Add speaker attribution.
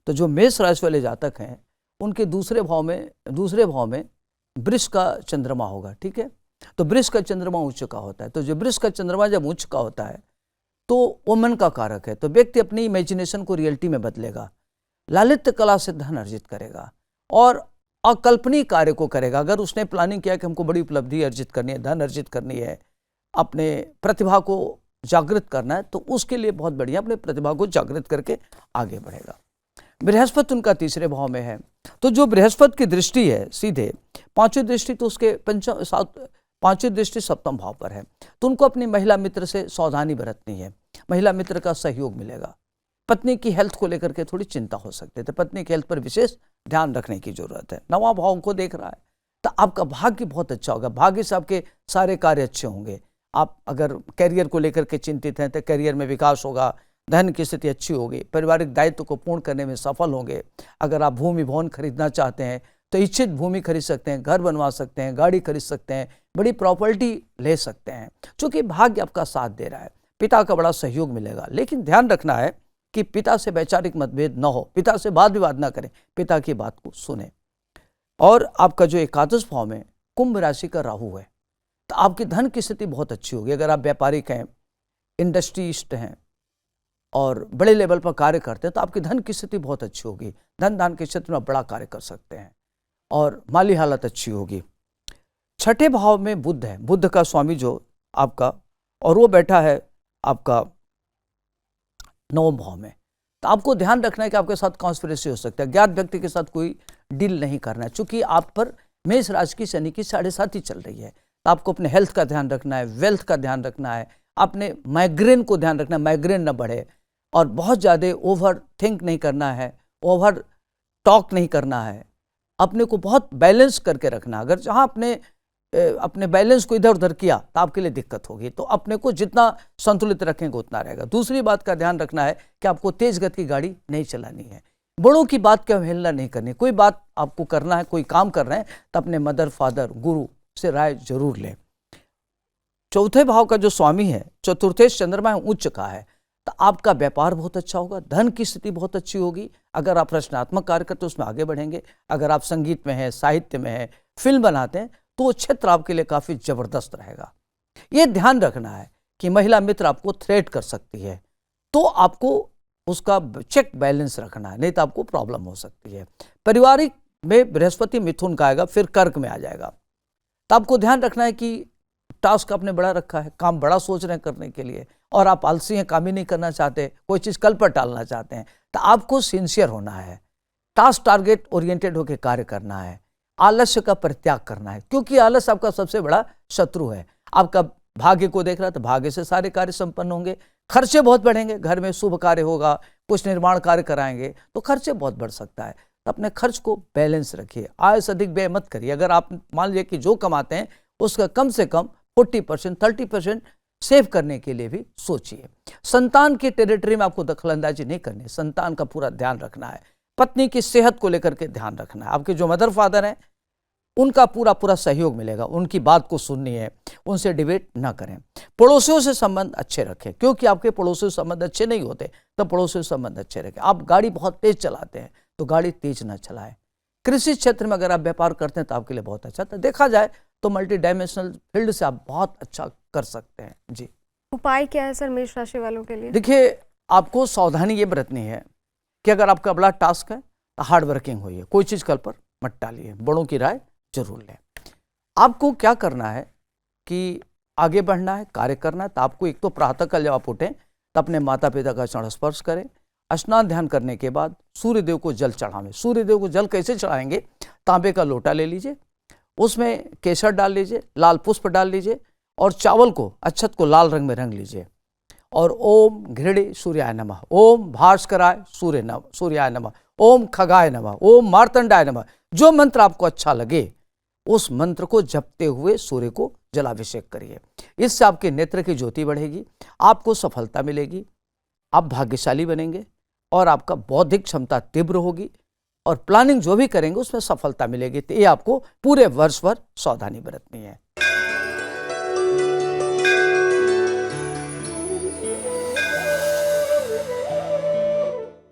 Speaker 1: तो जो मेष राशि वाले जातक हैं उनके दूसरे भाव में वृष का चंद्रमा होगा, ठीक है। तो वृष का चंद्रमा उच्च का होता है, तो जो वृष का चंद्रमा जब उच्च का होता है तो वो मन का कारक है, तो व्यक्ति अपनी इमेजिनेशन को रियलिटी में बदलेगा, लालित्य कला से धन अर्जित करेगा और अकल्पनीय कार्य को करेगा। अगर उसने प्लानिंग किया कि हमको बड़ी उपलब्धि अर्जित करनी है, धन अर्जित करनी है, अपने प्रतिभा को जागृत करना है, तो उसके लिए बहुत बढ़िया अपने प्रतिभा को जागृत करके आगे बढ़ेगा। बृहस्पति उनका तीसरे भाव में है, तो जो बृहस्पति की दृष्टि है सीधे पांचवी दृष्टि तो उसके पांचवी दृष्टि सप्तम भाव पर है, तो उनको अपनी महिला मित्र से सावधानी बरतनी है। महिला मित्र का सहयोग मिलेगा। पत्नी की हेल्थ को लेकर के थोड़ी चिंता हो सकती है, तो पत्नी की हेल्थ पर विशेष ध्यान रखने की जरूरत है। नवा भाव को देख रहा है तो आपका भाग्य बहुत अच्छा होगा, भाग्य से आपके सारे कार्य अच्छे होंगे। आप अगर कैरियर को लेकर के चिंतित हैं तो कैरियर में विकास होगा, धन की स्थिति अच्छी होगी, पारिवारिक दायित्व को पूर्ण करने में सफल होंगे। अगर आप भूमि भवन खरीदना चाहते हैं तो इच्छित भूमि खरीद सकते हैं, घर बनवा सकते हैं, गाड़ी खरीद सकते हैं, बड़ी प्रॉपर्टी ले सकते हैं, क्योंकि भाग्य आपका साथ दे रहा है। पिता का बड़ा सहयोग मिलेगा, लेकिन ध्यान रखना है कि पिता से वैचारिक मतभेद न हो, पिता से वाद विवाद न करें, पिता की बात को सुने। और आपका जो एकादश भाव में कुंभ राशि का राहु है, तो आपकी धन की स्थिति बहुत अच्छी होगी। अगर आप व्यापारिक हैं, इंडस्ट्रीस्ट हैं और बड़े लेवल पर कार्य करते हैं तो आपकी धन की स्थिति बहुत अच्छी होगी। धन दान के क्षेत्र में बड़ा कार्य कर सकते हैं और माली हालत अच्छी होगी। छठे भाव में बुध है, बुध का स्वामी जो आपका, और वो बैठा है आपका नवम भाव में, तो आपको ध्यान रखना है कि आपके साथ कॉन्स्पिरेसी हो सकता है। ज्ञात व्यक्ति के साथ कोई डील नहीं करना है, चूंकि आप पर मेष राशि की शनि की 7.5 चल रही है, तो आपको अपने हेल्थ का ध्यान रखना है, वेल्थ का ध्यान रखना है, अपने माइग्रेन को ध्यान रखना है, माइग्रेन न बढ़े, और बहुत ज़्यादा ओवर थिंक नहीं करना है, ओवर टॉक नहीं करना है, अपने को बहुत बैलेंस करके रखना। अगर जहाँ अपने बैलेंस को इधर उधर किया तो आपके लिए दिक्कत होगी, तो अपने को जितना संतुलित रखेंगे उतना रहेगा। दूसरी बात का ध्यान रखना है कि आपको तेज गति की गाड़ी नहीं चलानी है, बड़ों की बात की अवहेलना नहीं करनी। कोई बात आपको करना है, कोई काम कर रहे हैं तो अपने मदर फादर गुरु से राय जरूर लें। चौथे भाव का जो स्वामी है, चतुर्थेश चंद्रमा है, उच्च का है, तो आपका व्यापार बहुत अच्छा होगा, धन की स्थिति बहुत अच्छी होगी। अगर आप रचनात्मक कार्य करते हैं उसमें आगे बढ़ेंगे। अगर आप संगीत में हैं, साहित्य में हैं, फिल्म बनाते हैं तो वो क्षेत्र आपके लिए काफ़ी ज़बरदस्त रहेगा। ये ध्यान रखना है कि महिला मित्र आपको थ्रेट कर सकती है, तो आपको उसका चेक बैलेंस रखना है, नहीं तो आपको प्रॉब्लम हो सकती है। पारिवारिक में बृहस्पति मिथुन का आएगा, फिर कर्क में आ जाएगा, तो आपको ध्यान रखना है कि टास्क आपने बड़ा रखा है, काम बड़ा सोच रहे हैं करने के लिए, और आप आलसी हैं, काम ही नहीं करना चाहते, कोई चीज़ कल पर टालना चाहते हैं, तो आपको सिंसियर होना है, टास्क टारगेट ओरिएंटेड होकर कार्य करना है, आलस्य का परित्याग करना है, क्योंकि आलस आपका सबसे बड़ा शत्रु है। आपका भाग्य को देख रहा है तो भाग्य से सारे कार्य संपन्न होंगे, खर्चे बहुत बढ़ेंगे, घर में शुभ कार्य होगा, कुछ निर्माण कार्य कराएंगे तो खर्चे बहुत बढ़ सकता है, तो अपने खर्च को बैलेंस रखिए, आय से अधिक व्यय मत करिए। अगर आप मान लीजिए कि जो कमाते हैं उसका कम से कम 40% 30% सेव करने के लिए भी सोचिए। संतान की टेरिटरी में आपको दखलंदाजी नहीं करनी, संतान का पूरा ध्यान रखना है। पत्नी की सेहत को लेकर के ध्यान रखना है। आपके जो मदर फादर हैं उनका पूरा सहयोग मिलेगा, उनकी बात को सुननी है, उनसे डिबेट ना करें। पड़ोसियों से संबंध अच्छे रखें, क्योंकि आपके पड़ोसियों से संबंध अच्छे नहीं होते तो पड़ोसियों से संबंध अच्छे रखें। आप गाड़ी बहुत तेज चलाते हैं तो गाड़ी तेज ना चलाएं। कृषि क्षेत्र में अगर आप व्यापार करते हैं तो आपके लिए बहुत अच्छा, तो देखा जाए तो मल्टी डायमेंशनल फील्ड से आप बहुत अच्छा कर सकते हैं। जी,
Speaker 2: उपाय क्या है सर मेष राशि वालों के लिए?
Speaker 1: देखिए, आपको सावधानी ये बरतनी है कि अगर आपका बड़ा टास्क है तो हार्ड वर्किंग होइए, कोई चीज़ कल पर मत टालिए, बड़ों की राय जरूर लें। आपको क्या करना है कि आगे बढ़ना है, कार्य करना है, तो आपको एक तो प्रातःकाल जब आप उठें तो अपने माता पिता का चरण स्पर्श करें, स्नान ध्यान करने के बाद सूर्यदेव को जल चढ़ावें। सूर्यदेव को जल कैसे चढ़ाएंगे? तांबे का लोटा ले लीजिए, उसमें केसर डाल लीजिए, लाल पुष्प डाल लीजिए और चावल को, अक्षत को लाल रंग में रंग लीजिए और ओम घृणे सूर्याय नमः, ओम भास्कराय सूर्याय नमः, ओम खगाय नमः, ओम मार्तंडाय नमः, जो मंत्र आपको अच्छा लगे उस मंत्र को जपते हुए सूर्य को जलाभिषेक करिए। इससे आपके नेत्र की ज्योति बढ़ेगी, आपको सफलता मिलेगी, आप भाग्यशाली बनेंगे और आपका बौद्धिक क्षमता तीव्र होगी और प्लानिंग जो भी करेंगे उसमें सफलता मिलेगी। तो ये आपको पूरे वर्ष भर सावधानी बरतनी है।